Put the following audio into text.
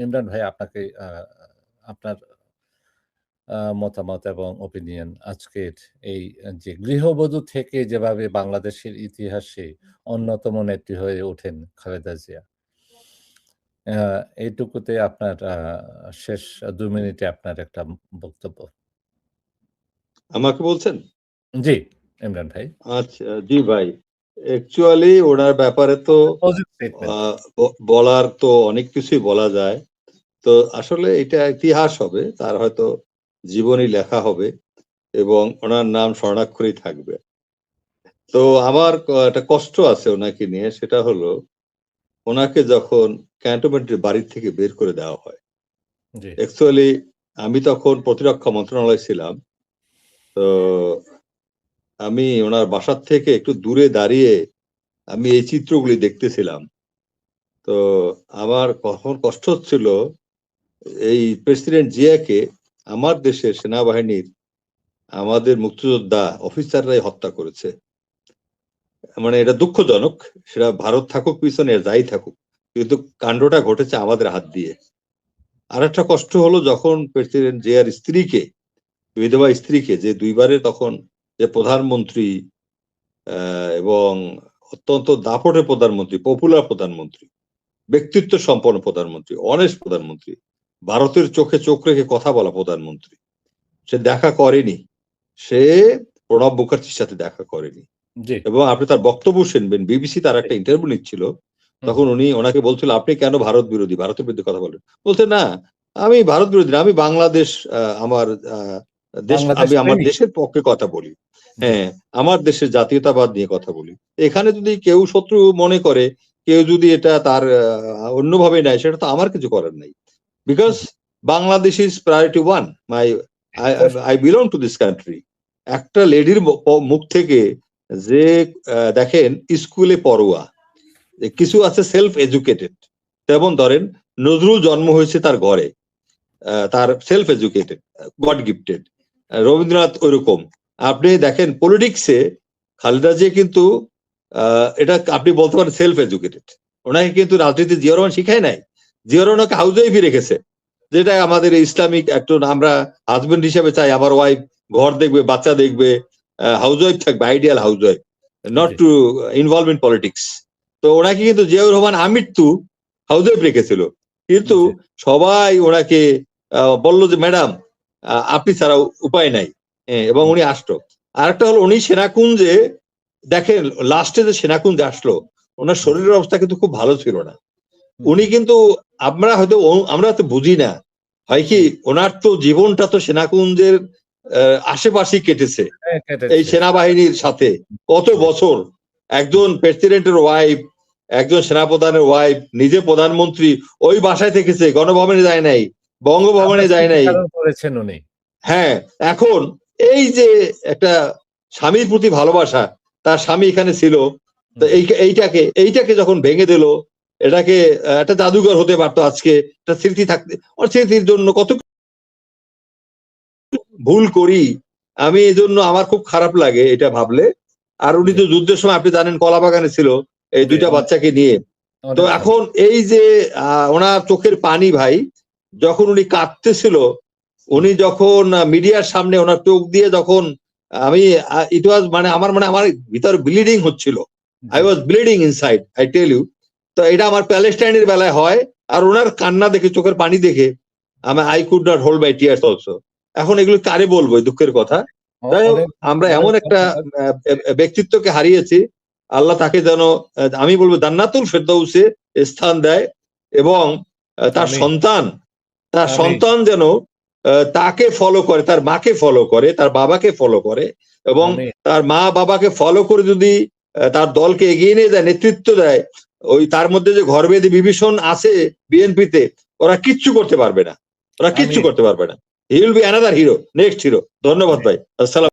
ইমরান ভাই আপনাকে আপনার মতামত এবং ওপিনিয়ন আজকের এই যে গৃহবধূ থেকে যেভাবে বাংলাদেশের ইতিহাসে অন্যতম নেত্রী হয়ে ওঠেন খালেদা জিয়া। এইটুকুতে আপনার শেষ ২ মিনিটে আপনার একটা বক্তব্য। আমাকে বলছেন? জি, ইমরান ভাই। আচ্ছা, জি ভাই। অ্যাকচুয়ালি ওনার ব্যাপারে তো বলার তো অনেক কিছুই বলা যায়। তো আসলে এটা ইতিহাস হবে, তার হয়তো জীবনী লেখা হবে এবং ওনার নাম স্বর্ণাক্ষরেই থাকবে। তো আমার একটা কষ্ট আছে ওনাকে নিয়ে, সেটা হলো ওনাকে যখন ক্যান্টনমেন্টের বাড়ি থেকে বের করে দেওয়া হয়। অ্যাকচুয়ালি আমি তখন প্রতিরক্ষা মন্ত্রণালয়ে ছিলাম। তো আমি ওনার বাসার থেকে একটু দূরে দাঁড়িয়ে আমি এই চিত্রগুলি দেখতেছিলাম। তো আমার কখন কষ্ট হচ্ছিল, এই প্রেসিডেন্ট জিয়াকে আমার দেশের সেনাবাহিনীর আমাদের মুক্তিযোদ্ধা অফিসাররাই হত্যা করেছে। মানে এটা দুঃখজনক, সেটা ভারত থাকুক পিছনে যাই থাকুক, কিন্তু কাণ্ডটা ঘটেছে আমাদের হাত দিয়ে। আর একটা কষ্ট হলো যখন প্রেসিডেন্ট জিয়ার স্ত্রীকে, বিধবা স্ত্রীকে, যে দুইবারে তখন যে প্রধানমন্ত্রী এবং অত্যন্ত দাপটের প্রধানমন্ত্রী, পপুলার প্রধানমন্ত্রী, ব্যক্তিত্ব সম্পন্ন প্রধানমন্ত্রী, অনেস্ট প্রধানমন্ত্রী, ভারতের চোখে চোখ রেখে কথা বলা প্রধানমন্ত্রী, সে দেখা করেনি, সে প্রণব মুখার্জির সাথে দেখা করেনি। এবং আপনি তার বক্তব্য শুনবেন, বিবিসি তার একটা ইন্টারভিউ নিচ্ছিল, তখন উনি ওনাকে বলছিল আপনি কেন ভারত বিরোধী, ভারতের বিরুদ্ধে কথা বলেন? বলছে না, আমি ভারত বিরোধী না, আমি বাংলাদেশ, আমার দেশ, আমি আমার দেশের পক্ষে কথা বলি, হ্যাঁ, আমার দেশের জাতীয়তাবাদ নিয়ে কথা বলি। এখানে যদি কেউ শত্রু মনে করে, কেউ যদি এটা তার অন্যভাবে নেয়, সেটা তো আমার কিছু করার নাই, because Bangladesh is priority one, I belong to this country. একটা লেডির মুখ থেকে যে দেখেন স্কুলে পড়ুয়া, কিছু আছে সেলফ এডুকেটেড, যেমন ধরেন নজরুল জন্ম হয়েছে তার ঘরে, তার self educated, god gifted, Rabindranath ওইরকম। আপনি দেখেন পলিটিক্সে খালেদা জিয়া কিন্তু এটা আপনি বলতে পারেন সেলফ এডুকেটেড। ওনাকে কিন্তু রাজনীতি জিয়া রহমান শিখায় নাই, জিয়া রহমান ওকে হাউস ওয়াইফই রেখেছে, যেটা আমাদের ইসলামিক একটু আমরা হাজবেন্ড হিসেবে চাই, আমার ওয়াইফ ঘর দেখবে, বাচ্চা দেখবে, হাউস ওয়াইফ থাকবে, ideal house wife, not to involve in politics. তো ওনাকে কিন্তু জিয়াউর রহমান আমৃত্যু হাউস ওয়াইফ রেখেছিল, কিন্তু সবাই ওনাকে বললো যে ম্যাডাম আপনি ছাড়া উপায় নাই, এবং উনি আসলো। আরেকটা হলো উনি সেনাকুঞ্জে, দেখেন লাস্টে যে সেনাকুঞ্জে আসলো, ওনার শরীরের অবস্থা কিন্তু খুব ভালো ছিল না। উনি কিন্তু আমরা হয়তো বুঝি না, হয় কি ওনার তো জীবনটা তো সেনাকুঞ্জের আশেপাশেই কেটেছে, এই সেনাবাহিনীর সাথে কত বছর। একজন প্রেসিডেন্টের ওয়াইফ, একজন সেনাপ্রধানের ওয়াইফ, নিজে প্রধানমন্ত্রী, ওই বাসায় থেকেছে, গণভবনে যায় নাই, বঙ্গভবনে যায় নাই। হ্যাঁ, এখন এই যে একটা স্বামীর প্রতি ভালোবাসা, তার স্বামী এখানে ছিল, তো এইটাকে যখন ভেঙে দিল, এটাকে একটা জাদুঘর হতে পারতো আজকে, একটা স্মৃতি থাকতে, স্মৃতির জন্য কত ভুল করি আমি, এই জন্য আমার খুব খারাপ লাগে এটা ভাবলে। আর উনি তো যুদ্ধের সময় আপনি জানেন কলাবাগানে ছিল এই দুইটা বাচ্চাকে নিয়ে। তো এখন এই যে ওনার চোখের পানি ভাই, যখন উনি কাঁদতেছিল, উনি যখন মিডিয়ার সামনে ওনার চোখ দিয়ে যখন আমি ইট ওয়াজ আমার ভিতর ব্লিডিং হচ্ছিল, I was bleeding inside, I tell you. তো এটা আমার প্যালেস্টাইনের বেলায় হয়, আর ওনার কান্না দেখে, চোখের পানি দেখে I could not hold my tears also. এখন এগুলো কারে বলবো দুঃখের কথা। আমরা এমন একটা ব্যক্তিত্বকে হারিয়েছি, আল্লাহ তাকে যেন, আমি বলবো জান্নাতুল ফেরদাউসে স্থান দেয়, এবং তার সন্তান যেন তাকে ফলো করে, তার মাকে ফলো করে, তার বাবাকে ফলো করে, এবং তার মা বাবাকে ফলো করে যদি তার দলকে এগিয়ে নিয়ে যায়, নেতৃত্ব দেয়, ওই তার মধ্যে যে ঘরবেদি বিভীষণ আছে বিএনপিতে, ওরা কিচ্ছু করতে পারবে না, ওরা কিচ্ছু করতে পারবে না। He will be another hero, next hero. ধন্যবাদ ভাই, আসসালাম।